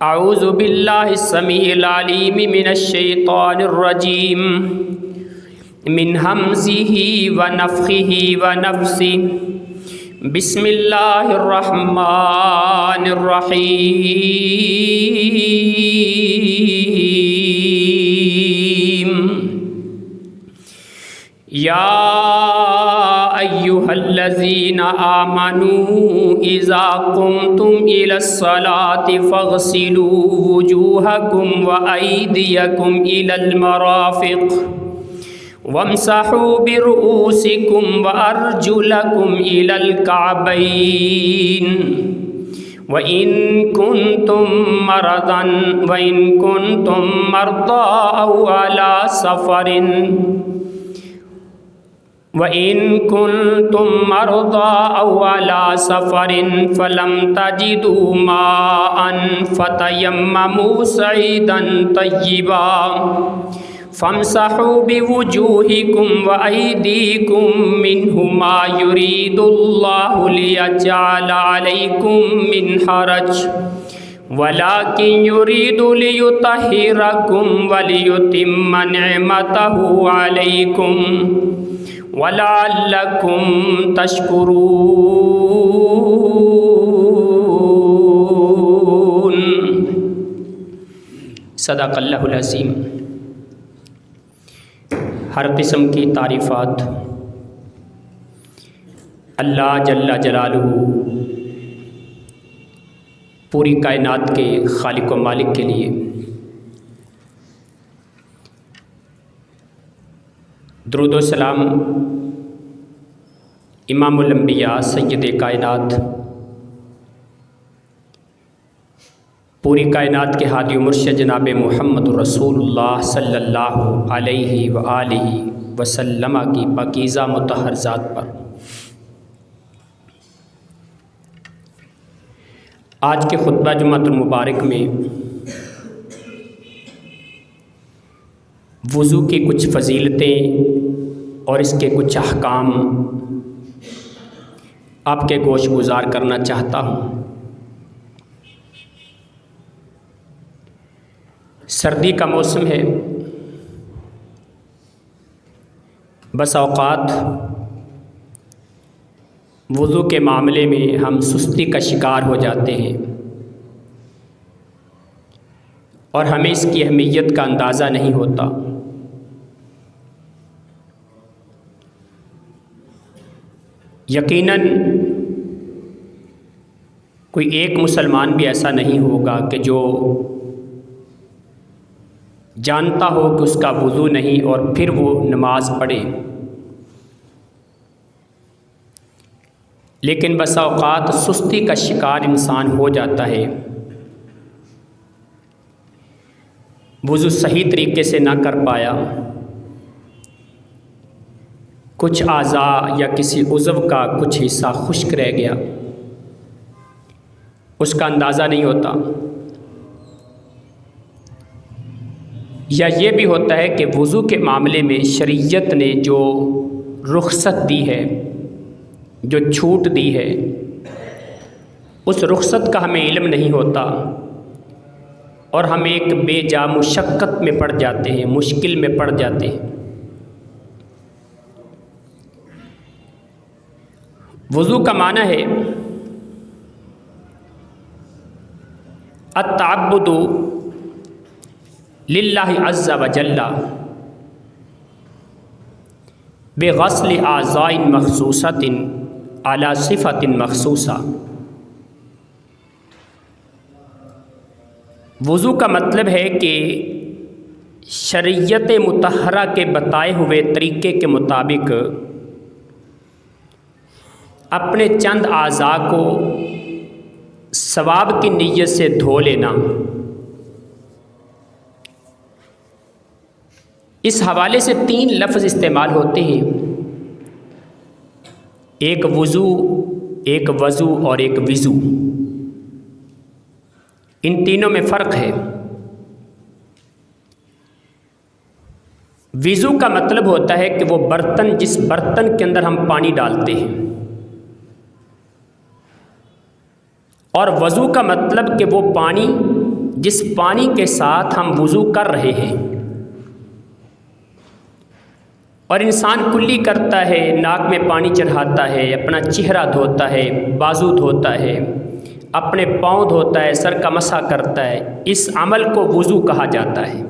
اعوذ باللہ السمیع العلیم من الشیطان الرجیم من ہمزہ ونفخہ ونفثہ بسم اللہ الرحمن الرحیم یا ایھا الذین آمنوا اذا قمتم الی الصلاة فاغسلوا وجوہکم وایدیکم الی المرافق وامسحوا برؤوسکم وارجلکم الی الکعبین وَإِن كُنتُم مَّرْضَىٰ أَوْ عَلَىٰ سَفَرٍ فَلَمْ تَجِدُوا مَاءً فَتَيَمَّمُوا صَعِيدًا طَيِّبًا فَامْسَحُوا بِوُجُوهِكُمْ وَأَيْدِيكُم مِّنْهُ مَا يُرِيدُ اللَّهُ لِيَجْعَلَ عَلَيْكُم مِّنْ حَرَجٍ وَلَٰكِن يُرِيدُ لِيُطَهِّرَكُمْ وَلِيُتِمَّ نِعْمَتَهُ عَلَيْكُمْ وَلَعَلَّكُمْ تَشْكُرُونَ۔ صدق اللہ العظیم۔ ہر قسم کی تعریفات اللہ جل جلالہ پوری کائنات کے خالق و مالک کے لیے۔ درود و سلام امام الانبیاء سید کائنات، پوری کائنات کے ہادی و مرشد جناب محمد رسول اللہ صلی اللہ علیہ وآلہ وسلم کی پاکیزہ مطہر ذات پر۔ آج کے خطبہ جمعۃ المبارک میں وضو کی کچھ فضیلتیں اور اس کے کچھ احکام آپ کے گوش گزار کرنا چاہتا ہوں۔ سردی کا موسم ہے، بس اوقات وضو کے معاملے میں ہم سستی کا شکار ہو جاتے ہیں اور ہمیں اس کی اہمیت کا اندازہ نہیں ہوتا۔ یقیناً کوئی ایک مسلمان بھی ایسا نہیں ہوگا کہ جو جانتا ہو کہ اس کا وضو نہیں اور پھر وہ نماز پڑھے، لیکن بسا اوقات سستی کا شکار انسان ہو جاتا ہے، وضو صحیح طریقے سے نہ کر پایا، کچھ اعضاء یا کسی عضو کا کچھ حصہ خشک رہ گیا، اس کا اندازہ نہیں ہوتا۔ یا یہ بھی ہوتا ہے کہ وضو کے معاملے میں شریعت نے جو رخصت دی ہے، جو چھوٹ دی ہے، اس رخصت کا ہمیں علم نہیں ہوتا اور ہم ایک بے جا مشقت میں پڑ جاتے ہیں، مشکل میں پڑ جاتے ہیں۔ وضو کا معنی ہے التعبد للہ عز وجل بغسل اعضاء مخصوصۃ علی صفۃ مخصوصہ۔ وضو کا مطلب ہے کہ شریعت مطہرہ کے بتائے ہوئے طریقے کے مطابق اپنے چند اعضاء کو ثواب کی نیت سے دھو لینا۔ اس حوالے سے 3 لفظ استعمال ہوتے ہیں، ایک وضو، ایک وضو اور ایک وضو۔ ان تینوں میں فرق ہے۔ وضو کا مطلب ہوتا ہے کہ وہ برتن، جس برتن کے اندر ہم پانی ڈالتے ہیں، اور وضو کا مطلب کہ وہ پانی جس پانی کے ساتھ ہم وضو کر رہے ہیں، اور انسان کلی کرتا ہے، ناک میں پانی چڑھاتا ہے، اپنا چہرہ دھوتا ہے، بازو دھوتا ہے، اپنے پاؤں دھوتا ہے، سر کا مسح کرتا ہے، اس عمل کو وضو کہا جاتا ہے۔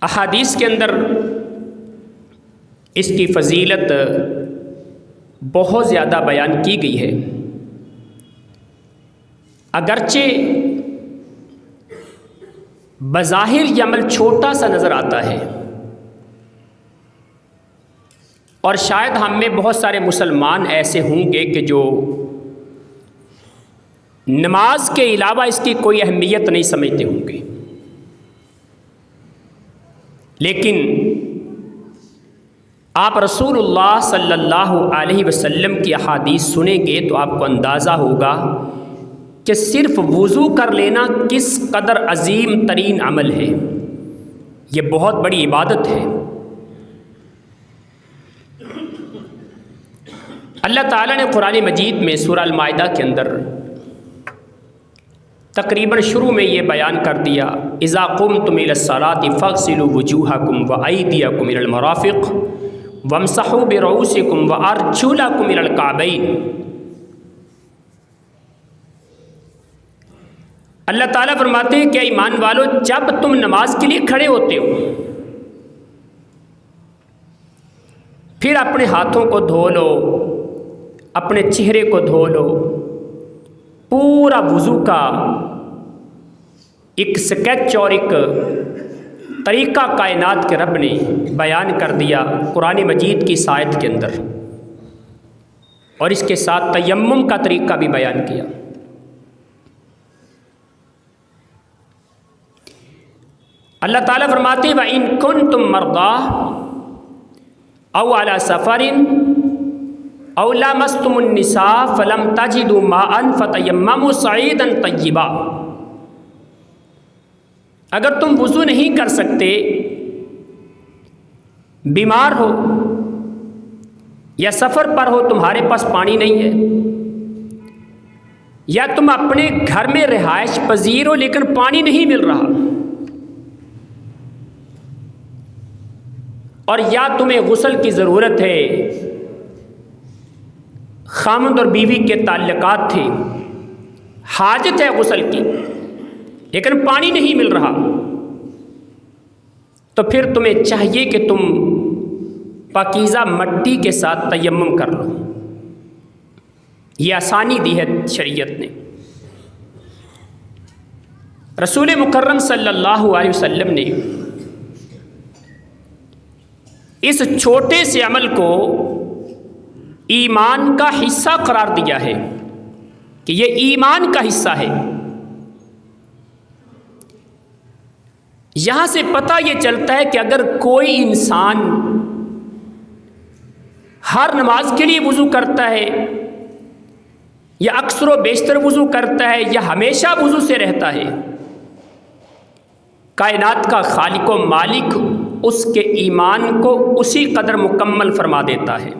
احادیث کے اندر اس کی فضیلت بہت زیادہ بیان کی گئی ہے، اگرچہ بظاہر یہ عمل چھوٹا سا نظر آتا ہے، اور شاید ہم میں بہت سارے مسلمان ایسے ہوں گے کہ جو نماز کے علاوہ اس کی کوئی اہمیت نہیں سمجھتے ہوں گے، لیکن آپ رسول اللہ صلی اللہ علیہ وسلم کی احادیث سنیں گے تو آپ کو اندازہ ہوگا کہ صرف وضو کر لینا کس قدر عظیم ترین عمل ہے، یہ بہت بڑی عبادت ہے۔ اللہ تعالیٰ نے قرآن مجید میں سورہ المائدہ کے اندر تقریباً شروع میں یہ بیان کر دیا، اذا قمتم الی الصلاۃ فاغسلوا وجوہکم وایدیکم الی المرافق وامسحوا برؤوسکم وارجلکم الی الکعبین۔ اللہ تعالیٰ فرماتے ہیں کہ ایمان والو، جب تم نماز کے لیے کھڑے ہوتے ہو پھر اپنے ہاتھوں کو دھو لو، اپنے چہرے کو دھو لو۔ پورا وضو کا ایک سکیچ اور ایک طریقہ کائنات کے رب نے بیان کر دیا قرآن مجید کی آیت کے اندر، اور اس کے ساتھ تیمم کا طریقہ بھی بیان کیا۔ اللہ تعالیٰ فرماتے ہیں وَإِن كُنتُم مَّرْضَىٰ أَوْ عَلَىٰ سَفَرٍ أَوْ لَامَسْتُمُ النِّسَاءَ فَلَمْ تَجِدُوا مَاءً فَتَيَمَّمُوا صَعِيدًا طَيِّبًا۔ اگر تم وضو نہیں کر سکتے، بیمار ہو یا سفر پر ہو، تمہارے پاس پانی نہیں ہے، یا تم اپنے گھر میں رہائش پذیر ہو لیکن پانی نہیں مل رہا، اور یا تمہیں غسل کی ضرورت ہے، خامند اور بیوی کے تعلقات تھے، حاجت ہے غسل کی لیکن پانی نہیں مل رہا، تو پھر تمہیں چاہیے کہ تم پاکیزہ مٹی کے ساتھ تیمم کر لو۔ یہ آسانی دی ہے شریعت نے۔ رسول مکرم صلی اللہ علیہ وسلم نے اس چھوٹے سے عمل کو ایمان کا حصہ قرار دیا ہے کہ یہ ایمان کا حصہ ہے۔ یہاں سے پتہ یہ چلتا ہے کہ اگر کوئی انسان ہر نماز کے لیے وضو کرتا ہے، یا اکثر و بیشتر وضو کرتا ہے، یا ہمیشہ وضو سے رہتا ہے، کائنات کا خالق و مالک اس کے ایمان کو اسی قدر مکمل فرما دیتا ہے۔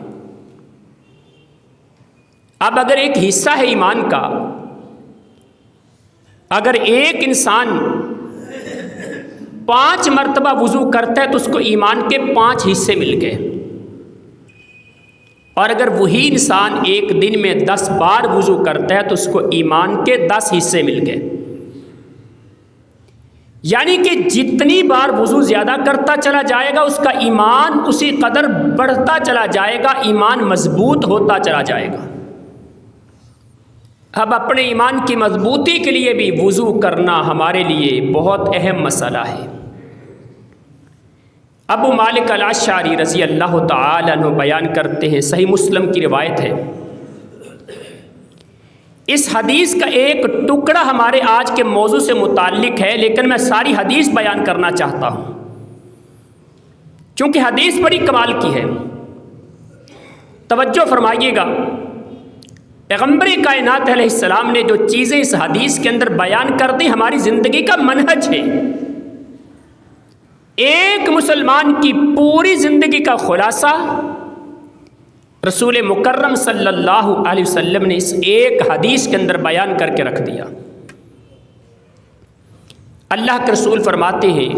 اب اگر ایک حصہ ہے ایمان کا، اگر ایک انسان 5 مرتبہ وضو کرتا ہے تو اس کو ایمان کے 5 حصے مل گئے، اور اگر وہی انسان ایک دن میں 10 بار وضو کرتا ہے تو اس کو ایمان کے 10 حصے مل گئے۔ یعنی کہ جتنی بار وضو زیادہ کرتا چلا جائے گا اس کا ایمان اسی قدر بڑھتا چلا جائے گا، ایمان مضبوط ہوتا چلا جائے گا۔ اب اپنے ایمان کی مضبوطی کے لیے بھی وضو کرنا ہمارے لیے بہت اہم مسئلہ ہے۔ ابو مالک الاشعری رضی اللہ تعالی عنہ بیان کرتے ہیں، صحیح مسلم کی روایت ہے، اس حدیث کا ایک ٹکڑا ہمارے آج کے موضوع سے متعلق ہے، لیکن میں ساری حدیث بیان کرنا چاہتا ہوں چونکہ حدیث بڑی کمال کی ہے۔ توجہ فرمائیے گا، پیغمبر کائنات علیہ السلام نے جو چیزیں اس حدیث کے اندر بیان کر دی ہماری زندگی کا منہج ہے، ایک مسلمان کی پوری زندگی کا خلاصہ رسول مکرم صلی اللہ علیہ وسلم نے اس ایک حدیث کے اندر بیان کر کے رکھ دیا۔ اللہ کے رسول فرماتے ہیں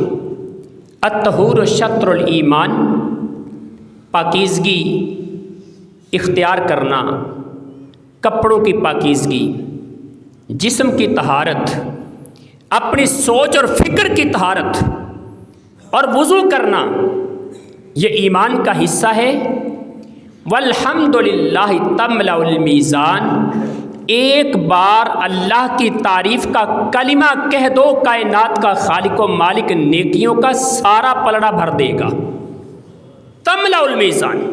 الطہور شطر الایمان، پاکیزگی اختیار کرنا، کپڑوں کی پاکیزگی، جسم کی طہارت، اپنی سوچ اور فکر کی طہارت اور وضو کرنا، یہ ایمان کا حصہ ہے۔ والحمدللہ تملأ المیزان، ایک بار اللہ کی تعریف کا کلمہ کہہ دو، کائنات کا خالق و مالک نیکیوں کا سارا پلڑا بھر دے گا۔ تملأ المیزان،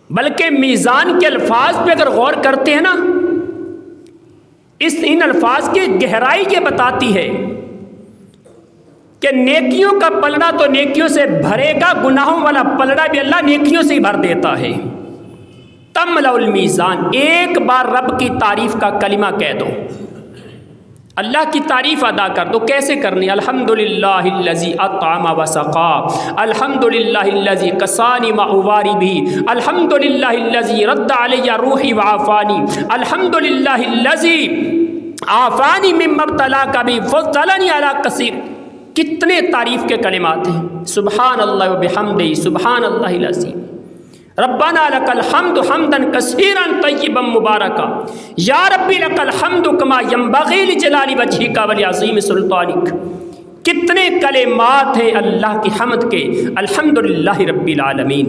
بلکہ میزان کے الفاظ پہ اگر غور کرتے ہیں نا، ان الفاظ کی گہرائی یہ بتاتی ہے کہ نیکیوں کا پلڑا تو نیکیوں سے بھرے گا، گناہوں والا پلڑا بھی اللہ نیکیوں سے ہی بھر دیتا ہے۔ تملأ المیزان، ایک بار رب کی تعریف کا کلمہ کہہ دو، اللہ کی تعریف ادا کر دو۔ کیسے کرنی؟ الحمدللہ الذی اطعم وسقا، الحمدللہ الذی کسانی ما اواری بھی، الحمدللہ الذی رد علی روحی وعافانی، الحمدللہ الذی عافانی مما ابتلاک بہ فضلنی علی کثیر۔ کتنے تعریف کے کلمات ہیں، سبحان اللہ وبحمدہ، سبحان اللہ العظیم، ربنا لک الحمد حمدا کثیرا طیبا مبارکا، یا ربی لک الحمد کما ینبغی لجلال وجہک ولعظیم سلطانک۔ کتنے کلمات ہیں اللہ کی حمد کے، الحمدللہ رب العالمین۔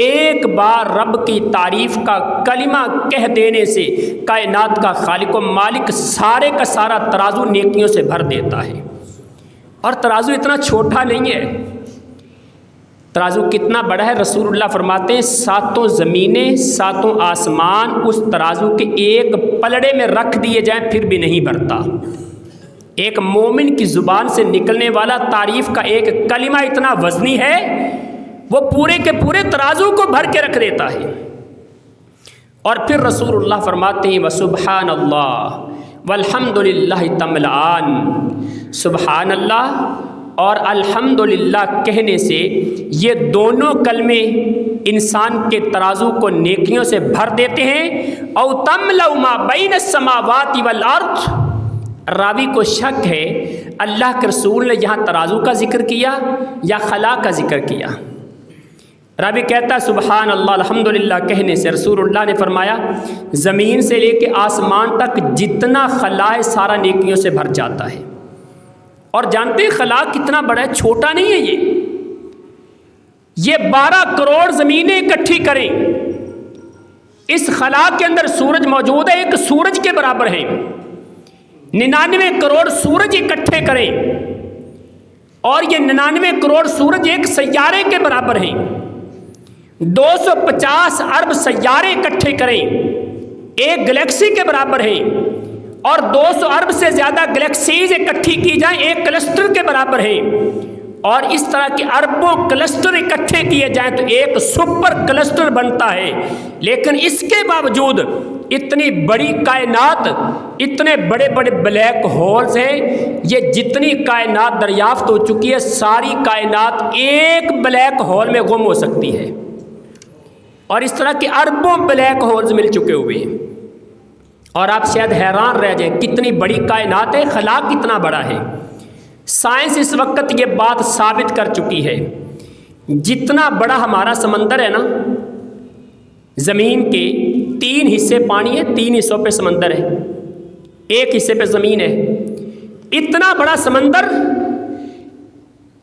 ایک بار رب کی تعریف کا کلمہ کہہ دینے سے کائنات کا خالق و مالک سارے کا سارا ترازو نیکیوں سے بھر دیتا ہے۔ اور ترازو اتنا چھوٹا نہیں ہے، ترازو کتنا بڑا ہے؟ رسول اللہ فرماتے ہیں ساتوں زمینیں ساتوں آسمان اس ترازو کے ایک پلڑے میں رکھ دیے جائیں پھر بھی نہیں بھرتا۔ ایک مومن کی زبان سے نکلنے والا تعریف کا ایک کلمہ اتنا وزنی ہے، وہ پورے کے پورے ترازو کو بھر کے رکھ دیتا ہے۔ اور پھر رسول اللہ فرماتے ہیں وسبحان اللہ والحمدللہ تملأان، سبحان اللہ اور الحمدللہ کہنے سے یہ دونوں کلمے انسان کے ترازو کو نیکیوں سے بھر دیتے ہیں۔ او تملأ ما بین السماوات والارض، راوی کو شک ہے اللہ کے رسول نے یہاں ترازو کا ذکر کیا یا خلا کا ذکر کیا؟ راوی کہتا ہے سبحان اللہ الحمدللہ کہنے سے رسول اللہ نے فرمایا زمین سے لے کے آسمان تک جتنا خلا ہے سارا نیکیوں سے بھر جاتا ہے۔ اور جانتے ہیں خلا کتنا بڑا ہے، چھوٹا نہیں ہے یہ 12 کروڑ زمینیں اکٹھی کریں، اس خلا کے اندر سورج موجود ہے، ایک سورج کے برابر ہے۔ 99 کروڑ سورج اکٹھے کریں اور یہ 99 کروڑ سورج ایک سیارے کے برابر ہیں۔ 250 ارب سیارے اکٹھے کریں ایک گلیکسی کے برابر ہیں، اور 200 ارب سے زیادہ گلیکسیز اکٹھی کی جائیں ایک کلسٹر کے برابر ہیں، اور اس طرح کے اربوں کلسٹر اکٹھے کیے جائیں تو ایک سپر کلسٹر بنتا ہے۔ لیکن اس کے باوجود اتنی بڑی کائنات، اتنے بڑے بڑے بلیک ہولز ہیں، یہ جتنی کائنات دریافت ہو چکی ہے ساری کائنات ایک بلیک ہول میں گم ہو سکتی ہے، اور اس طرح کے اربوں بلیک ہولز مل چکے ہوئے ہیں۔ اور آپ شاید حیران رہ جائیں کتنی بڑی کائنات ہے، خلا کتنا بڑا ہے۔ سائنس اس وقت یہ بات ثابت کر چکی ہے، جتنا بڑا ہمارا سمندر ہے نا، زمین کے 3 حصے پانی ہے، 3 حصوں پہ سمندر ہے، 1 حصے پہ زمین ہے۔ اتنا بڑا سمندر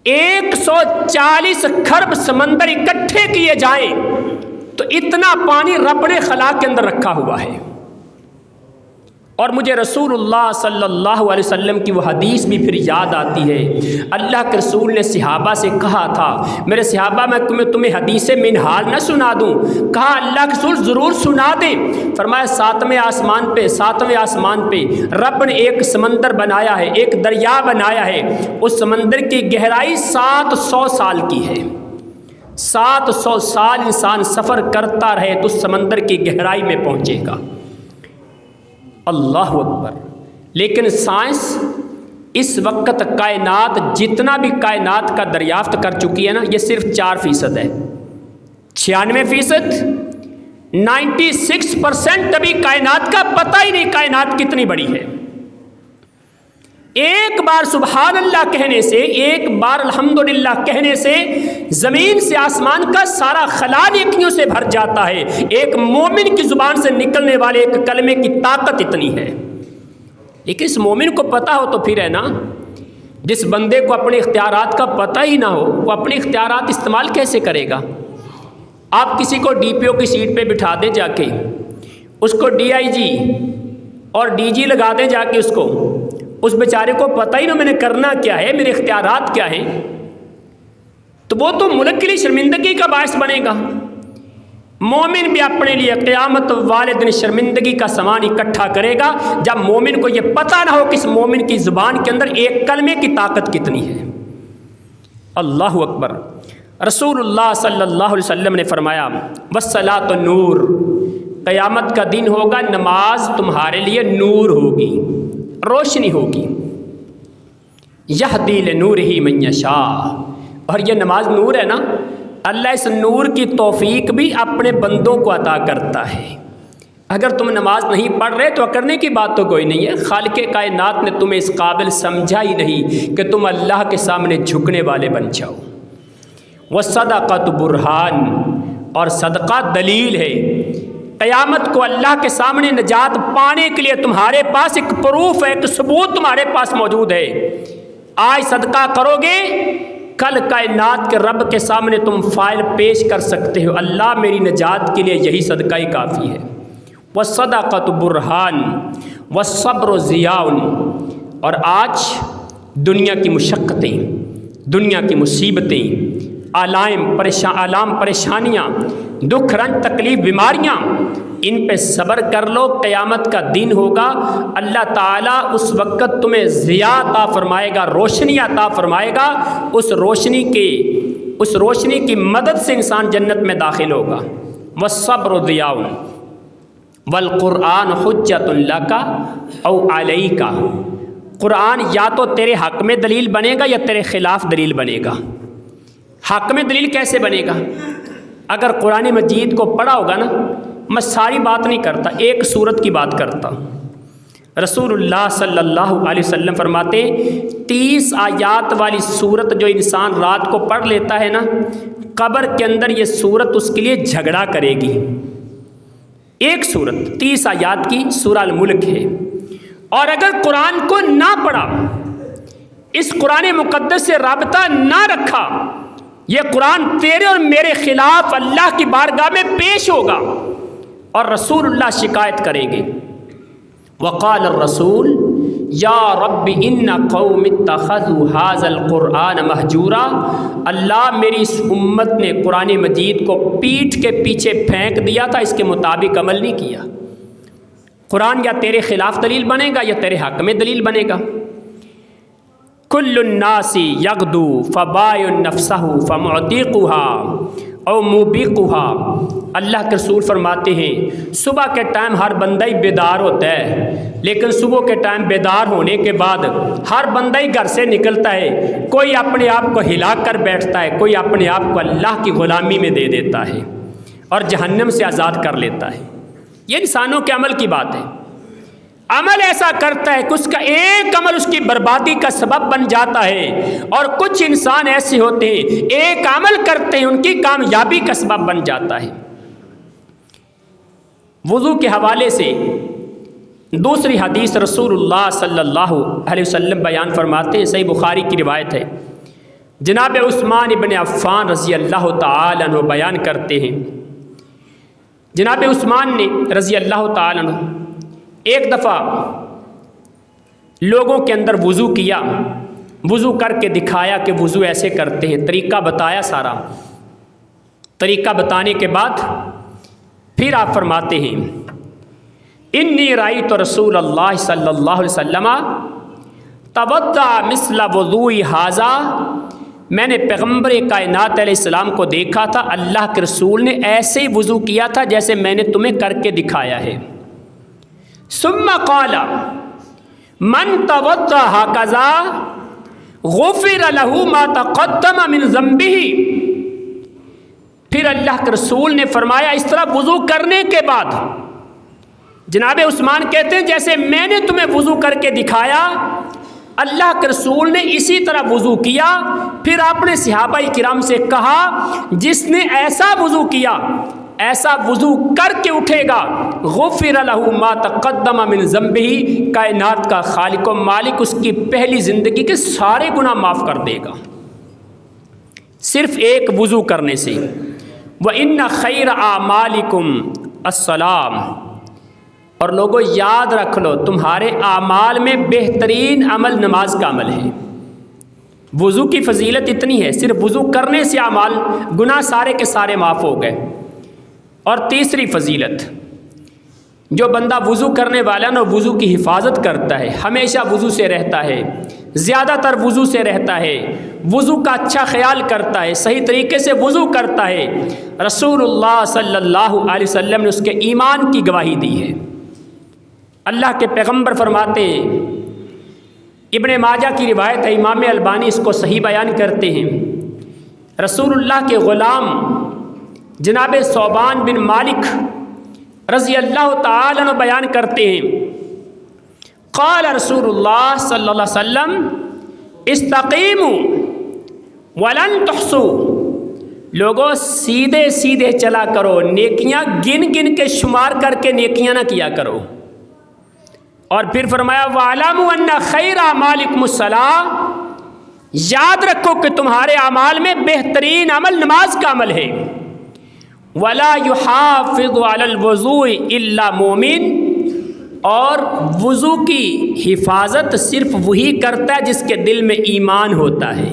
140 کھرب سمندر اکٹھے کیے جائیں تو اتنا پانی رب نے خلا کے اندر رکھا ہوا ہے۔ اور مجھے رسول اللہ صلی اللہ علیہ وسلم کی وہ حدیث بھی پھر یاد آتی ہے۔ اللہ کے رسول نے صحابہ سے کہا تھا میرے صحابہ میں تمہیں حدیث منہال نہ سنا دوں؟ کہا اللہ کے رسول ضرور سنا دیں۔ فرمایا 7ویں آسمان پہ رب نے ایک سمندر بنایا ہے، ایک دریا بنایا ہے، اس سمندر کی گہرائی 700 سال کی ہے۔ 700 سال انسان سفر کرتا رہے تو اس سمندر کی گہرائی میں پہنچے گا۔ اللہ اکبر۔ لیکن سائنس اس وقت کائنات جتنا بھی کائنات کا دریافت کر چکی ہے نا، یہ صرف 4% ہے۔ 96% 96% ابھی کائنات کا پتہ ہی نہیں کائنات کتنی بڑی ہے۔ ایک بار سبحان اللہ کہنے سے، ایک بار الحمدللہ کہنے سے زمین سے آسمان کا سارا خلا نیکیوں سے بھر جاتا ہے۔ ایک مومن کی زبان سے نکلنے والے ایک کلمے کی طاقت اتنی ہے۔ لیکن اس مومن کو پتہ ہو تو پھر ہے نا، جس بندے کو اپنے اختیارات کا پتہ ہی نہ ہو وہ اپنے اختیارات استعمال کیسے کرے گا؟ آپ کسی کو ڈی پی او کی سیٹ پہ بٹھا دیں جا کے، اس کو ڈی آئی جی اور ڈی جی لگا دیں جا کے، اس بیچارے کو پتہ ہی نہ میں نے کرنا کیا ہے، میرے اختیارات کیا ہیں، تو وہ تو ملک کے لیے شرمندگی کا باعث بنے گا۔ مومن بھی اپنے لیے قیامت والے دن شرمندگی کا سامان اکٹھا کرے گا جب مومن کو یہ پتہ نہ ہو کہ اس مومن کی زبان کے اندر ایک کلمے کی طاقت کتنی ہے۔ اللہ اکبر۔ رسول اللہ صلی اللہ علیہ وسلم نے فرمایا والصلاۃ نور، قیامت کا دن ہوگا نماز تمہارے لیے نور ہوگی، روشنی ہوگی۔ یہدی لنورہ من یشاء، اور یہ نماز نور ہے نا، اللہ اس نور کی توفیق بھی اپنے بندوں کو عطا کرتا ہے۔ اگر تم نماز نہیں پڑھ رہے تو کرنے کی بات تو کوئی نہیں ہے، خالق کائنات نے تمہیں اس قابل سمجھا ہی نہیں کہ تم اللہ کے سامنے جھکنے والے بن جاؤ۔ والصدقۃ برہان، اور صدقہ دلیل ہے۔ قیامت کو اللہ کے سامنے نجات پانے کے لیے تمہارے پاس ایک پروف ہے، ایک ثبوت تمہارے پاس موجود ہے۔ آج صدقہ کرو گے، کل کائنات کے رب کے سامنے تم فائل پیش کر سکتے ہو، اللہ میری نجات کے لیے یہی صدقہ ہی کافی ہے۔ والصدقۃ برہان والصبر ضیاء، اور آج دنیا کی مشقتیں، دنیا کی مصیبتیں، آلام پریشانیاں، دکھ رنج تکلیف بیماریاں، ان پہ صبر کر لو، قیامت کا دن ہوگا، اللہ تعالیٰ اس وقت تمہیں ضیاء عطا فرمائے گا، روشنی عطا فرمائے گا۔ اس روشنی کی مدد سے انسان جنت میں داخل ہوگا۔ والصبر ضیاء والقرآن حجۃ لک او علیک، قرآن یا تو تیرے حق میں دلیل بنے گا یا تیرے خلاف دلیل بنے گا۔ حق میں دلیل کیسے بنے گا؟ اگر قرآن مجید کو پڑھا ہوگا نا، میں ساری بات نہیں کرتا، ایک سورت کی بات کرتا۔ رسول اللہ صلی اللہ علیہ وسلم فرماتے 30 آیات والی سورت جو انسان رات کو پڑھ لیتا ہے نا، قبر کے اندر یہ سورت اس کے لیے جھگڑا کرے گی۔ ایک سورت 30 آیات کی سورہ الملک ہے، اور اگر قرآن کو نہ پڑھا، اس قرآن مقدس سے رابطہ نہ رکھا، یہ قرآن تیرے اور میرے خلاف اللہ کی بارگاہ میں پیش ہوگا، اور رسول اللہ شکایت کریں گے۔ وقال الرسول یا رب ان قوم اتخذوا هذا القرآن مہجورا، اللہ میری اس امت نے قرآن مجید کو پیٹھ کے پیچھے پھینک دیا تھا، اس کے مطابق عمل نہیں کیا۔ قرآن یا تیرے خلاف دلیل بنے گا یا تیرے حق میں دلیل بنے گا۔ کل الناس یغدو فبائع نفسہ فمعتقها او موبقها، اللہ کے رسول فرماتے ہیں صبح کے ٹائم ہر بندہ ہی بیدار ہوتا ہے، لیکن صبح کے ٹائم بیدار ہونے کے بعد ہر بندہ ہی گھر سے نکلتا ہے، کوئی اپنے آپ کو ہلا کر بیٹھتا ہے، کوئی اپنے آپ کو اللہ کی غلامی میں دے دیتا ہے اور جہنم سے آزاد کر لیتا ہے۔ یہ انسانوں کے عمل کی بات ہے۔ عمل ایسا کرتا ہے کہ اس کا ایک عمل اس کی بربادی کا سبب بن جاتا ہے، اور کچھ انسان ایسے ہوتے ہیں ایک عمل کرتے ہیں ان کی کامیابی کا سبب بن جاتا ہے۔ وضو کے حوالے سے دوسری حدیث رسول اللہ صلی اللہ علیہ وسلم بیان فرماتے ہیں، صحیح بخاری کی روایت ہے، جناب عثمان ابن عفان رضی اللہ تعالیٰ عنہ بیان کرتے ہیں، جناب عثمان نے رضی اللہ تعالیٰ عنہ ایک دفعہ لوگوں کے اندر وضو کیا، وضو کر کے دکھایا کہ وضو ایسے کرتے ہیں، طریقہ بتایا، سارا طریقہ بتانے کے بعد پھر آپ فرماتے ہیں انی رأیت رسول اللہ صلی اللہ علیہ وسلم توضأ مثل وضوء ھذا، میں نے پیغمبر کائنات علیہ السلام کو دیکھا تھا، اللہ کے رسول نے ایسے ہی وضو کیا تھا جیسے میں نے تمہیں کر کے دکھایا ہے۔ ثم قال من توضأ هكذا غفر له ما تقدم من ذنبه، پھر اللہ کے رسول نے فرمایا اس طرح وضو کرنے کے بعد جناب عثمان کہتے ہیں جیسے میں نے تمہیں وضو کر کے دکھایا اللہ کے رسول نے اسی طرح وضو کیا. پھر آپ نے صحابہ کرام سے کہا جس نے ایسا وضو کیا ایسا وضو کر کے اٹھے گا غفر لہ ما تقدم من ذنبہ، کائنات کا خالق و مالک اس کی پہلی زندگی کے سارے گناہ معاف کر دے گا صرف ایک وضو کرنے سے. وَإِنَّ خَيْرَ أَعْمَالِكُمْ الصَّلَاةُ، اور لوگوں یاد رکھ لو تمہارے اعمال میں بہترین عمل نماز کا عمل ہے. وضو کی فضیلت اتنی ہے صرف وضو کرنے سے اعمال گناہ سارے کے سارے معاف ہو گئے. اور تیسری فضیلت جو بندہ وضو کرنے والا نا وضو کی حفاظت کرتا ہے ہمیشہ وضو سے رہتا ہے زیادہ تر وضو سے رہتا ہے وضو کا اچھا خیال کرتا ہے صحیح طریقے سے وضو کرتا ہے رسول اللہ صلی اللہ علیہ وسلم نے اس کے ایمان کی گواہی دی ہے. اللہ کے پیغمبر فرماتے ہیں ابن ماجہ کی روایت ہے امام البانی اس کو صحیح بیان کرتے ہیں رسول اللہ کے غلام جناب ثوبان بن مالک رضی اللہ تعالی عنہ بیان کرتے ہیں قال رسول اللہ صلی اللہ علیہ وسلم استقیموا ولن تحصوا، لوگوں سیدھے سیدھے چلا کرو نیکیاں گن گن کے شمار کر کے نیکیاں نہ کیا کرو. اور پھر فرمایا وَاعْلَمُوا أَنَّ خَيْرَ أَعْمَالِكُمُ الصَّلَاةُ، یاد رکھو کہ تمہارے اعمال میں بہترین عمل نماز کا عمل ہے. وَلَا يُحَافِظُ عَلَى الْوُضُوءِ إِلَّا مُؤْمِنٌ، اور وضو کی حفاظت صرف وہی کرتا ہے جس کے دل میں ایمان ہوتا ہے.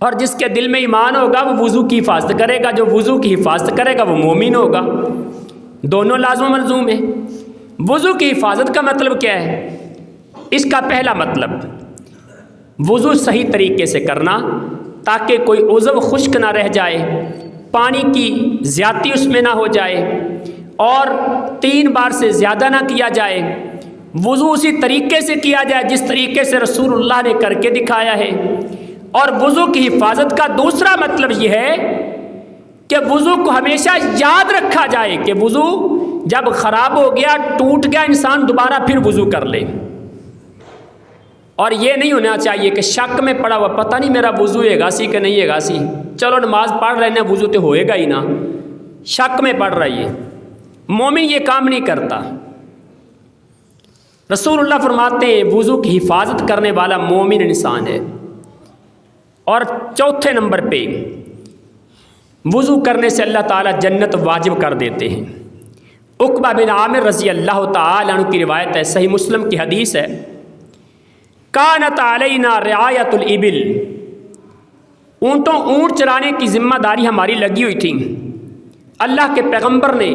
اور جس کے دل میں ایمان ہوگا وہ وضو کی حفاظت کرے گا، جو وضو کی حفاظت کرے گا وہ مومن ہوگا. دونوں لازم و ملزوم ہے. وضو کی حفاظت کا مطلب کیا ہے؟ اس کا پہلا مطلب وضو صحیح طریقے سے کرنا تاکہ کوئی عضو خشک نہ رہ جائے، پانی کی زیادتی اس میں نہ ہو جائے اور 3 بار سے زیادہ نہ کیا جائے. وضو اسی طریقے سے کیا جائے جس طریقے سے رسول اللہ نے کر کے دکھایا ہے. اور وضو کی حفاظت کا دوسرا مطلب یہ ہے کہ وضو کو ہمیشہ یاد رکھا جائے کہ وضو جب خراب ہو گیا ٹوٹ گیا انسان دوبارہ پھر وضو کر لے. اور یہ نہیں ہونا چاہیے کہ شک میں پڑا ہوا پتہ نہیں میرا وضو ہے گاسی کہ نہیں ہے گاسی، چلو نماز پڑھ رہے ہیں وضو تو ہوئے گا ہی نا، شک میں پڑھ رہی ہے. مومن یہ کام نہیں کرتا. رسول اللہ فرماتے ہیں وضو کی حفاظت کرنے والا مومن انسان ہے. اور چوتھے نمبر پہ وضو کرنے سے اللہ تعالیٰ جنت واجب کر دیتے ہیں. عقبہ بن عامر رضی اللہ تعالی عنہ کی روایت ہے، صحیح مسلم کی حدیث ہے کانت علینا رعایت الابل، اونٹ چرانے کی ذمہ داری ہماری لگی ہوئی تھی. اللہ کے پیغمبر نے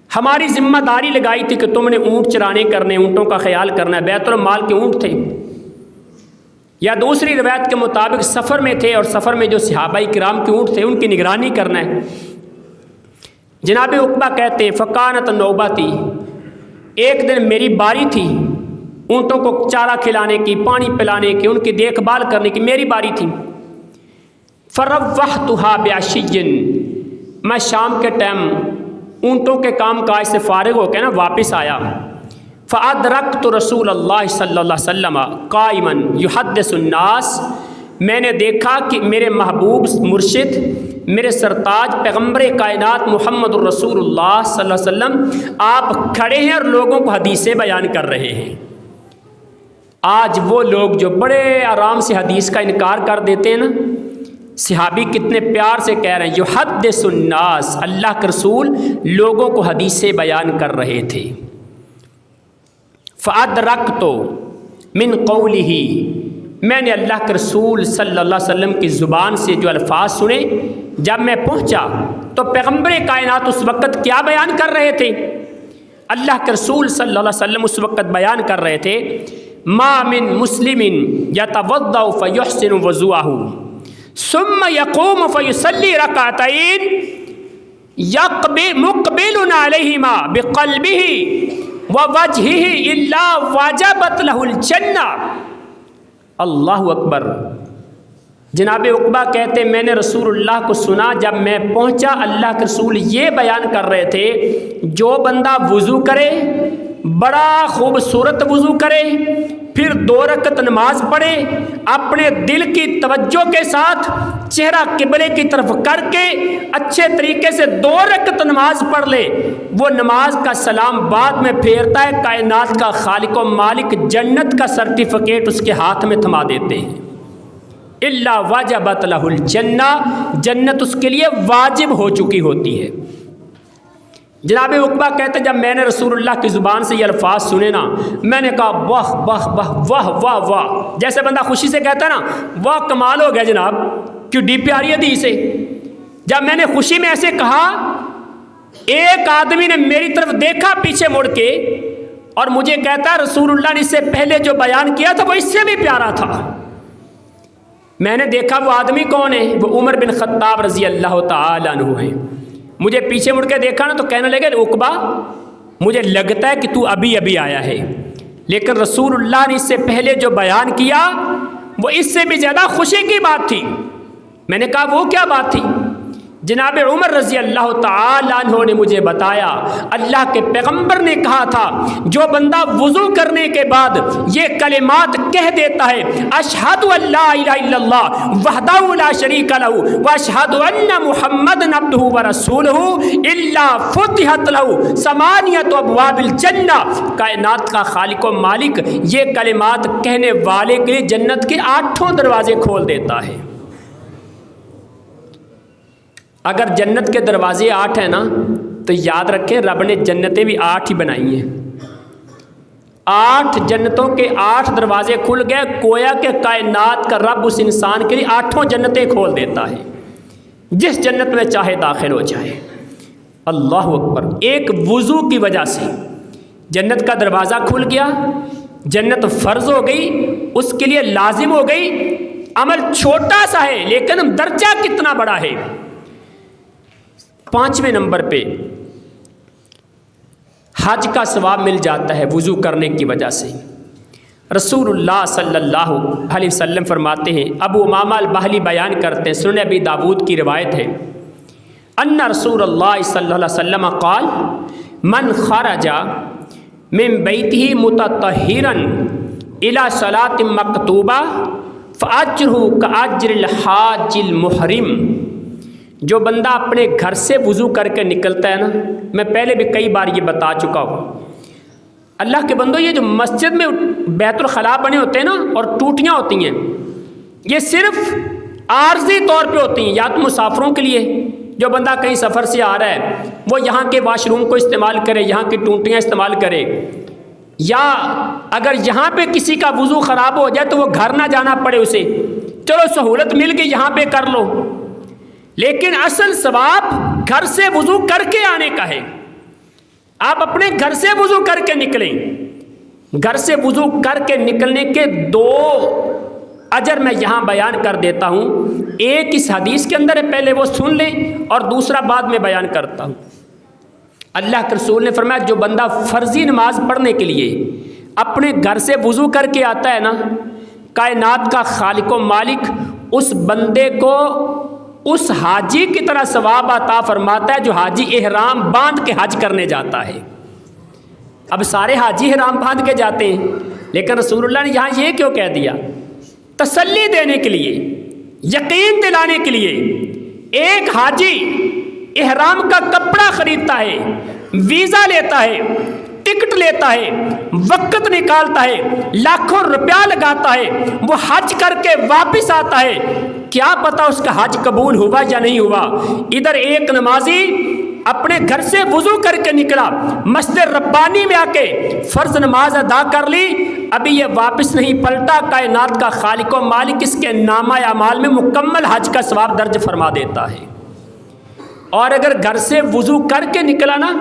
ہماری ذمہ داری لگائی تھی کہ تم نے اونٹ چرانے کرنے، اونٹوں کا خیال کرنا ہے. بیت المال کے اونٹ تھے، یا دوسری روایت کے مطابق سفر میں تھے اور سفر میں جو صحابہ کرام کے اونٹ تھے ان کی نگرانی کرنا ہے. جناب عقبہ کہتے ہیں فکانت نوبتی، ایک دن میری باری تھی اونٹوں کو چارہ کھلانے کی، پانی پلانے کی، ان کی دیکھ بھال کرنے کی میری باری تھی. فروحتها بعشی، میں شام کے ٹائم اونٹوں کے کام کاج سے فارغ ہو کے واپس آیا. فادرکت رسول اللہ صلی اللہ علیہ وسلم قائما یحدث الناس، میں نے دیکھا کہ میرے محبوب مرشد میرے سرتاج پیغمبر کائنات محمد الرسول اللہ صلی اللہ علیہ وسلم آپ کھڑے ہیں اور لوگوں کو حدیثیں بیان کر رہے ہیں. آج وہ لوگ جو بڑے آرام سے حدیث کا انکار کر دیتے ہیں نا، صحابی کتنے پیار سے کہہ رہے ہیں یحدث الناس، اللہ کے رسول لوگوں کو حدیثیں بیان کر رہے تھے. فادرکت من قولہ، میں نے اللہ کے رسول صلی اللہ علیہ وسلم کی زبان سے جو الفاظ سنے، جب میں پہنچا تو پیغمبر کائنات اس وقت کیا بیان کر رہے تھے؟ اللہ کے رسول صلی اللہ علیہ وسلم اس وقت بیان کر رہے تھے ما من مسلم یتوضأ فیحسن وضوءہ ثم یقوم فیصلی رکعتین مقبل علیہما بقلبہ ووجہہ الا وجبت لہ الجنہ. اللہ اکبر. جناب عقبہ کہتے میں نے رسول اللہ کو سنا، جب میں پہنچا اللہ کے رسول یہ بیان کر رہے تھے جو بندہ وضو کرے، بڑا خوبصورت وضو کرے، پھر 2 رکعت نماز پڑھے، اپنے دل کی توجہ کے ساتھ چہرہ قبلے کی طرف کر کے اچھے طریقے سے 2 رکعت نماز پڑھ لے، وہ نماز کا سلام بعد میں پھیرتا ہے، کائنات کا خالق و مالک جنت کا سرٹیفکیٹ اس کے ہاتھ میں تھما دیتے ہیں۔ الا وجبت لہ الجنہ، جنت اس کے لیے واجب ہو چکی ہوتی ہے۔ جناب عقبہ کہتے جب میں نے رسول اللہ کی زبان سے یہ الفاظ سنے نا، میں نے کہا واہ واہ واہ واہ واہ واہ، جیسے بندہ خوشی سے کہتا ہے نا واہ کمال ہو گیا جناب، کیوں ڈی پیاری حدیث ہے۔ جب میں نے خوشی میں ایسے کہا، ایک آدمی نے میری طرف دیکھا پیچھے مڑ کے اور مجھے کہتا رسول اللہ نے اس سے پہلے جو بیان کیا تھا وہ اس سے بھی پیارا تھا۔ میں نے دیکھا وہ آدمی کون ہے، وہ عمر بن خطاب رضی اللہ تعالی عنہ ہیں۔ مجھے پیچھے مڑ کے دیکھا نا تو کہنے لگے عقبہ مجھے لگتا ہے کہ تو ابھی ابھی آیا ہے، لیکن رسول اللہ نے اس سے پہلے جو بیان کیا وہ اس سے بھی زیادہ خوشی کی بات تھی۔ میں نے کہا وہ کیا بات تھی؟ جناب عمر رضی اللہ تعالی عنہ نے مجھے بتایا اللہ کے پیغمبر نے کہا تھا جو بندہ وضو کرنے کے بعد یہ کلمات کہہ دیتا ہے اشہد ان لا الہ الا اللہ وحدہ لا شریک لہ واشہد ان محمد عبدہ ورسولہ الا فتحت لہ ثمانیۃ ابواب الجنہ، کائنات کا خالق و مالک یہ کلمات کہنے والے کے لیے جنت کے 8 دروازے کھول دیتا ہے۔ اگر جنت کے دروازے 8 ہیں نا تو یاد رکھیں رب نے جنتیں بھی 8 ہی بنائی ہیں۔ 8 جنتوں کے 8 دروازے کھل گئے، گویا کہ کائنات کا رب اس انسان کے لیے 8 جنتیں کھول دیتا ہے، جس جنت میں چاہے داخل ہو جائے۔ اللہ اکبر، ایک وضو کی وجہ سے جنت کا دروازہ کھل گیا، جنت فرض ہو گئی، اس کے لیے لازم ہو گئی۔ عمل چھوٹا سا ہے لیکن درجہ کتنا بڑا ہے۔ 5ویں نمبر پہ حج کا ثواب مل جاتا ہے وضو کرنے کی وجہ سے۔ رسول اللہ صلی اللہ علیہ وسلم فرماتے ہیں، ابو امامہ الباہلی بیان کرتے ہیں، سنن ابی داود کی روایت ہے، ان رسول اللہ صلی اللہ علیہ وسلم قال من خرج من بیتہ متطہرا الی صلاۃ مکتوبہ فاجرہ کاجر الحاج المحرم۔ جو بندہ اپنے گھر سے وضو کر کے نکلتا ہے نا، میں پہلے بھی کئی بار یہ بتا چکا ہوں، اللہ کے بندو یہ جو مسجد میں بیت الخلاء بنے ہوتے ہیں نا اور ٹوٹیاں ہوتی ہیں، یہ صرف عارضی طور پہ ہوتی ہیں، یا تو مسافروں کے لیے جو بندہ کہیں سفر سے آ رہا ہے وہ یہاں کے واش روم کو استعمال کرے، یہاں کی ٹوٹیاں استعمال کرے، یا اگر یہاں پہ کسی کا وضو خراب ہو جائے تو وہ گھر نہ جانا پڑے اسے، چلو سہولت مل گئی یہاں پہ کر لو۔ لیکن اصل ثواب گھر سے وضو کر کے آنے کا ہے۔ آپ اپنے گھر سے وضو کر کے نکلیں، گھر سے وضو کر کے نکلنے کے 2 اجر میں یہاں بیان کر دیتا ہوں، ایک اس حدیث کے اندر ہے، پہلے وہ سن لیں اور دوسرا بعد میں بیان کرتا ہوں۔ اللہ کے رسول نے فرمایا جو بندہ فرضی نماز پڑھنے کے لیے اپنے گھر سے وضو کر کے آتا ہے نا، کائنات کا خالق و مالک اس بندے کو اس حاجی کی طرح ثواب عطا فرماتا ہے جو حاجی احرام باندھ کے حج کرنے جاتا ہے۔ اب سارے حاجی احرام باندھ کے جاتے ہیں، لیکن رسول اللہ نے یہاں یہ کیوں کہہ دیا؟ تسلی دینے کے لیے، یقین دلانے کے لیے۔ ایک حاجی احرام کا کپڑا خریدتا ہے، ویزا لیتا ہے، ٹکٹ لیتا ہے، وقت نکالتا ہے، لاکھوں روپیہ لگاتا ہے، وہ حج کر کے واپس آتا ہے، کیا پتا اس کا حج قبول ہوا یا نہیں ہوا۔ ادھر ایک نمازی اپنے گھر سے وضو کر کے نکلا، مسجد ربانی میں آ کے فرض نماز ادا کر لی، ابھی یہ واپس نہیں پلٹا، کائنات کا خالق و مالک اس کے نامہ اعمال میں مکمل حج کا ثواب درج فرما دیتا ہے۔ اور اگر گھر سے وضو کر کے نکلا نا،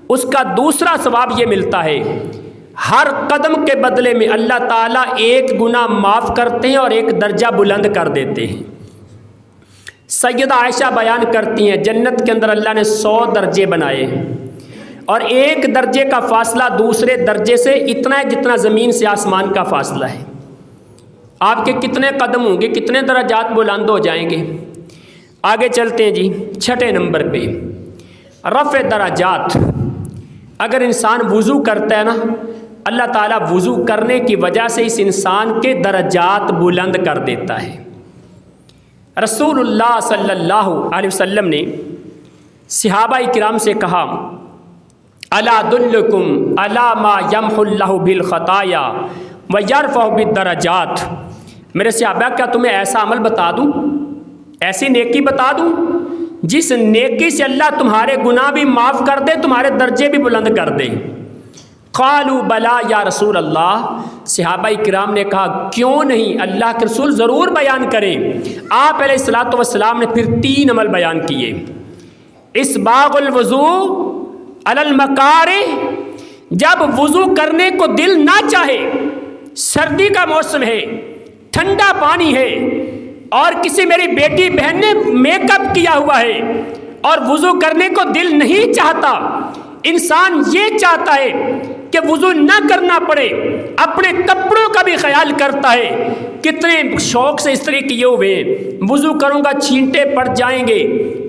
اس کا دوسرا ثواب یہ ملتا ہے، ہر قدم کے بدلے میں اللہ تعالیٰ 1 گناہ معاف کرتے ہیں اور 1 درجہ بلند کر دیتے ہیں۔ سیدہ عائشہ بیان کرتی ہیں جنت کے اندر اللہ نے 100 درجے بنائے ہیں، اور 1 درجے کا فاصلہ دوسرے درجے سے اتنا ہے جتنا زمین سے آسمان کا فاصلہ ہے۔ آپ کے کتنے قدم ہوں گے، کتنے درجات بلند ہو جائیں گے۔ آگے چلتے ہیں جی، 6 نمبر پہ رفع درجات۔ اگر انسان وضو کرتا ہے نا، اللہ تعالیٰ وضو کرنے کی وجہ سے اس انسان کے درجات بلند کر دیتا ہے۔ رسول اللہ صلی اللہ علیہ وسلم نے صحابہ کرام سے کہا، الا ادلکم علی ما یمحو اللہ بالخطایا ویرفع بالدرجات۔ میرے صحابہ کیا تمہیں ایسا عمل بتا دوں، ایسی نیکی بتا دوں جس نیکی سے اللہ تمہارے گناہ بھی معاف کر دے، تمہارے درجے بھی بلند کر دے؟ قالوا بلا یا رسول اللہ۔ صحابہ کرام نے کہا کیوں نہیں، اللہ کے رسول ضرور بیان کریں۔ آپ علیہ الصلوۃ والسلام نے پھر 3 عمل بیان کیے۔ اسباغ الوضوء علی المکارہ، جب وضو کرنے کو دل نہ چاہے، سردی کا موسم ہے، ٹھنڈا پانی ہے، اور کسی میری بیٹی بہن نے میک اپ کیا ہوا ہے اور وضو کرنے کو دل نہیں چاہتا، انسان یہ چاہتا ہے کہ وضو نہ کرنا پڑے، اپنے کپڑوں کا بھی خیال کرتا ہے۔ کتنے شوق سے استری کیے ہوئے ہیں، وضو کروں گا چھینٹے پڑ جائیں گے،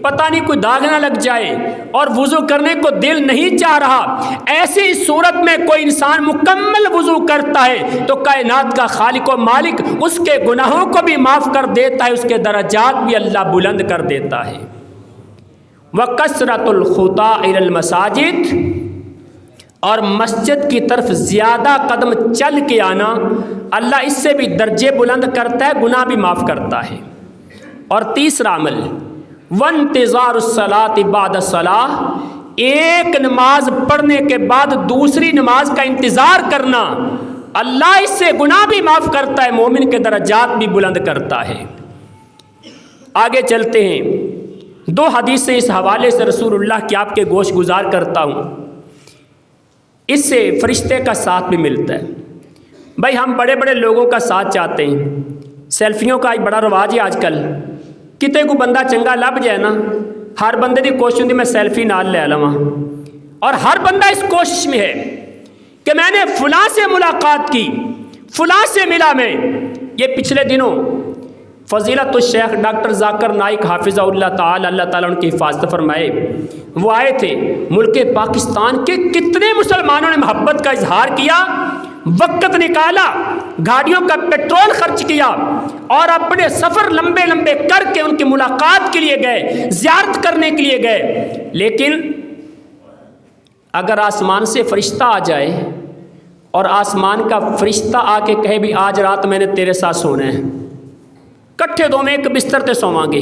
پتہ نہیں کوئی داغ نہ لگ جائے، اور وضو کرنے کو دل نہیں چاہ رہا۔ ایسی صورت میں کوئی انسان مکمل وضو کرتا ہے تو کائنات کا خالق و مالک اس کے گناہوں کو بھی معاف کر دیتا ہے، اس کے درجات بھی اللہ بلند کر دیتا ہے۔ وَكَثْرَةُ الْخُطَىٰ إِلَى الْمَسَاجِدِ، اور مسجد کی طرف زیادہ قدم چل کے آنا، اللہ اس سے بھی درجے بلند کرتا ہے، گناہ بھی معاف کرتا ہے۔ اور تیسرا عمل وانتظار الصلاۃ بعد الصلاۃ، ایک نماز پڑھنے کے بعد دوسری نماز کا انتظار کرنا، اللہ اس سے گناہ بھی معاف کرتا ہے، مومن کے درجات بھی بلند کرتا ہے۔ آگے چلتے ہیں، 2 حدیثیں اس حوالے سے رسول اللہ کی آپ کے گوش گزار کرتا ہوں۔ اس سے فرشتے کا ساتھ بھی ملتا ہے۔ بھائی ہم بڑے بڑے لوگوں کا ساتھ چاہتے ہیں، سیلفیوں کا ایک بڑا رواج ہے آج کل، کتے کو بندہ چنگا لب جائے نا، ہر بندے کی کوشش ہوتی میں سیلفی نال لے لواں، اور ہر بندہ اس کوشش میں ہے کہ میں نے فلاں سے ملاقات کی، فلاں سے ملا میں۔ یہ پچھلے دنوں فضیلت الشیخ ڈاکٹر ذاکر نائک حافظہ اللہ تعالی، اللہ تعالیٰ ان کی حفاظت فرمائے، وہ آئے تھے۔ ملک پاکستان کے کتنے مسلمانوں نے محبت کا اظہار کیا، وقت نکالا، گاڑیوں کا پیٹرول خرچ کیا، اور اپنے سفر لمبے لمبے کر کے ان کی ملاقات کے لیے گئے، زیارت کرنے کے لیے گئے۔ لیکن اگر آسمان سے فرشتہ آ جائے اور آسمان کا فرشتہ آ کے کہے بھی آج رات میں نے تیرے ساتھ سونا ہے، کٹھے دو میں ایک بستر تے سواں گے،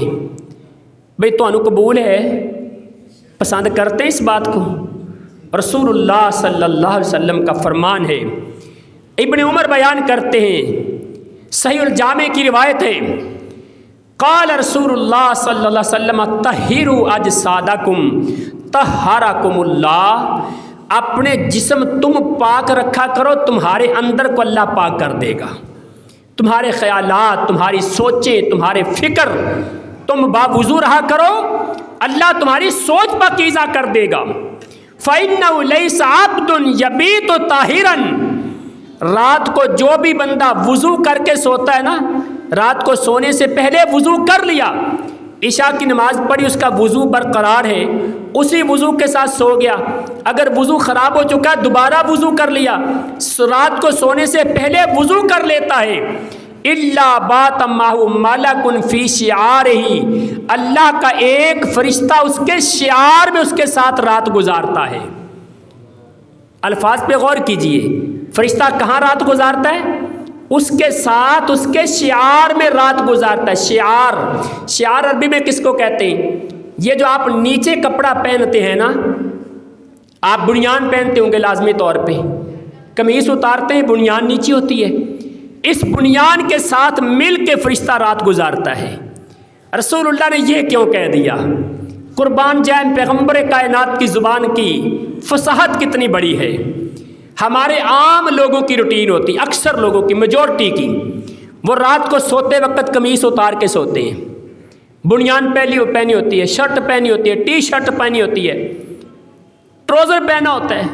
بھئی تانوں قبول ہے؟ پسند کرتے ہیں اس بات کو؟ رسول اللہ صلی اللہ علیہ وسلم کا فرمان ہے، ابن عمر بیان کرتے ہیں، صحیح الجامع کی روایت ہے، قال رسول اللہ صلی اللہ علیہ وسلم طہروا اجسادکم طہرکم اللہ، اپنے جسم تم پاک رکھا کرو، تمہارے اندر کو اللہ پاک کر دے گا۔ تمہارے خیالات، تمہاری سوچیں، تمہارے فکر، تم باوضو رہا کرو، اللہ تمہاری سوچ پاکیزہ کر دے گا۔ فَإِنَّهُ لَيْسَ عَبْدٌ يَبِيتُ طَاهِرًا، رات کو جو بھی بندہ وضو کر کے سوتا ہے نا، رات کو سونے سے پہلے وضو کر لیا، عشاء کی نماز پڑھی، اس کا وضو برقرار ہے، اسی وضو کے ساتھ سو گیا۔ اگر وضو خراب ہو چکا ہے دوبارہ وضو کر لیا، رات کو سونے سے پہلے وضو کر لیتا ہے، الا بات ماہ ملک فی شعارہ، اللہ کا ایک فرشتہ اس کے شعار میں اس کے ساتھ رات گزارتا ہے۔ الفاظ پہ غور کیجئے، فرشتہ کہاں رات گزارتا ہے؟ اس کے ساتھ، اس کے شعار میں رات گزارتا ہے۔ شعار، شعار عربی میں کس کو کہتے ہیں؟ یہ جو آپ نیچے کپڑا پہنتے ہیں نا، آپ بنیان پہنتے ہوں گے لازمی طور پہ، قمیص اتارتے ہیں بنیان نیچی ہوتی ہے، اس بنیان کے ساتھ مل کے فرشتہ رات گزارتا ہے۔ رسول اللہ نے یہ کیوں کہہ دیا؟ قربان جائیں پیغمبر کائنات کی زبان کی فصاحت کتنی بڑی ہے۔ ہمارے عام لوگوں کی روٹین ہوتی، اکثر لوگوں کی، میجورٹی کی، وہ رات کو سوتے وقت قمیص اتار کے سوتے ہیں، بنیان پہنی ہوتی ہے، شرٹ پہنی ہوتی ہے، ٹی شرٹ پہنی ہوتی ہے، ٹروزر پہنا ہوتا ہے،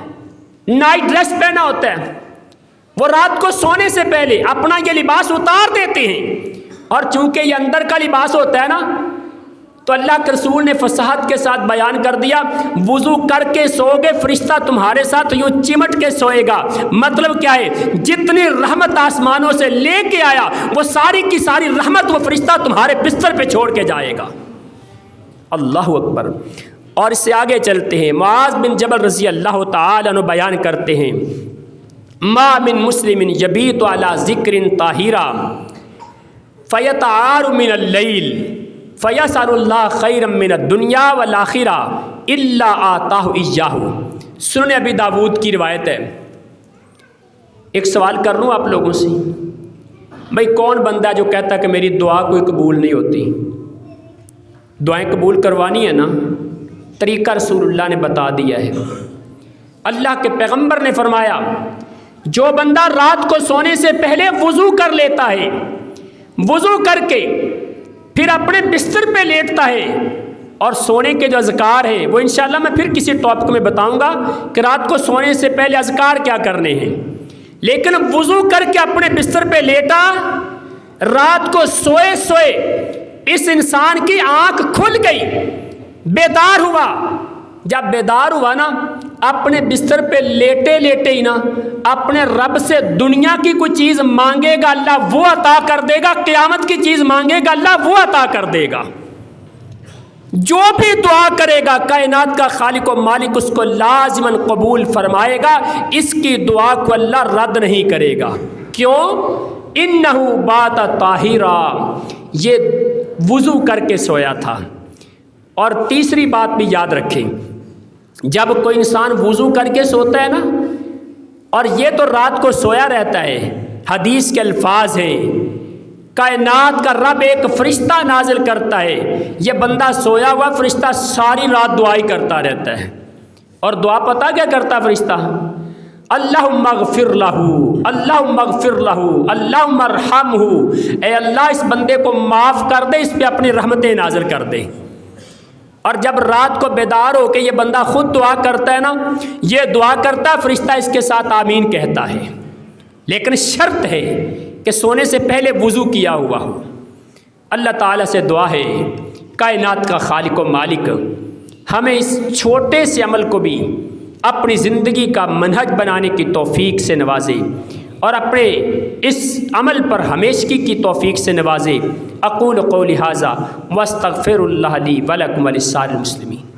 نائٹ ڈریس پہنا ہوتا ہے، وہ رات کو سونے سے پہلے اپنا یہ لباس اتار دیتے ہیں، اور چونکہ یہ اندر کا لباس ہوتا ہے نا، تو اللہ کے رسول نے فصاحت کے ساتھ بیان کر دیا، وضو کر کے سو گے فرشتہ تمہارے ساتھ یوں چمٹ کے سوئے گا۔ مطلب کیا ہے؟ جتنی رحمت آسمانوں سے لے کے آیا وہ ساری کی ساری رحمت وہ فرشتہ تمہارے بستر پہ چھوڑ کے جائے گا۔ اللہ اکبر۔ اور اس سے آگے چلتے ہیں، معاذ بن جبل رضی اللہ تعالی عنہ بیان کرتے ہیں، ما من مسلم یبیت علی ذکر طاہرا فیتعار من اللیل فیسأل اللہ خیرا من الدنیا والآخرہ الا آتاہ ایاہ۔ سنن ابی داود کی روایت ہے۔ ایک سوال کر لوں آپ لوگوں سے، بھئی کون بندہ جو کہتا کہ میری دعا کوئی قبول نہیں ہوتی؟ دعائیں قبول کروانی ہے نا، طریقہ رسول اللہ نے بتا دیا ہے۔ اللہ کے پیغمبر نے فرمایا، جو بندہ رات کو سونے سے پہلے وضو کر لیتا ہے، وضو کر کے پھر اپنے بستر پہ لیٹتا ہے، اور سونے کے جو اذکار ہیں وہ انشاءاللہ میں پھر کسی ٹاپک میں بتاؤں گا کہ رات کو سونے سے پہلے اذکار کیا کرنے ہیں، لیکن وضو کر کے اپنے بستر پہ لیٹا، رات کو سوئے سوئے اس انسان کی آنکھ کھل گئی، بیدار ہوا۔ جب بیدار ہوا نا، اپنے بستر پہ لیٹے لیٹے ہی نا اپنے رب سے دنیا کی کوئی چیز مانگے گا اللہ وہ عطا کر دے گا، قیامت کی چیز مانگے گا اللہ وہ عطا کر دے گا۔ جو بھی دعا کرے گا کائنات کا خالق و مالک اس کو لازماً قبول فرمائے گا، اس کی دعا کو اللہ رد نہیں کرے گا۔ کیوں؟ انہو بات طاہرا، یہ وضو کر کے سویا تھا۔ اور تیسری بات بھی یاد رکھیں، جب کوئی انسان وضو کر کے سوتا ہے نا، اور یہ تو رات کو سویا رہتا ہے، حدیث کے الفاظ ہیں، کائنات کا رب ایک فرشتہ نازل کرتا ہے، یہ بندہ سویا ہوا فرشتہ ساری رات دعائی کرتا رہتا ہے، اور دعا پتہ کیا کرتا فرشتہ؟ اللہم اغفر لہو، اللہم اغفر لہو، اللہم ارحمہ، اے اللہ اس بندے کو معاف کر دے، اس پہ اپنی رحمتیں نازل کر دے۔ اور جب رات کو بیدار ہو کے یہ بندہ خود دعا کرتا ہے نا، یہ دعا کرتا ہے فرشتہ اس کے ساتھ آمین کہتا ہے، لیکن شرط ہے کہ سونے سے پہلے وضو کیا ہوا ہو۔ اللہ تعالیٰ سے دعا ہے کائنات کا خالق و مالک ہمیں اس چھوٹے سے عمل کو بھی اپنی زندگی کا منہج بنانے کی توفیق سے نوازے، اور اپنے اس عمل پر ہمیشگی کی توفیق سے نوازے۔ اقول قولی ھذا واستغفر اللہ لی ولکم ولسائر المسلمین۔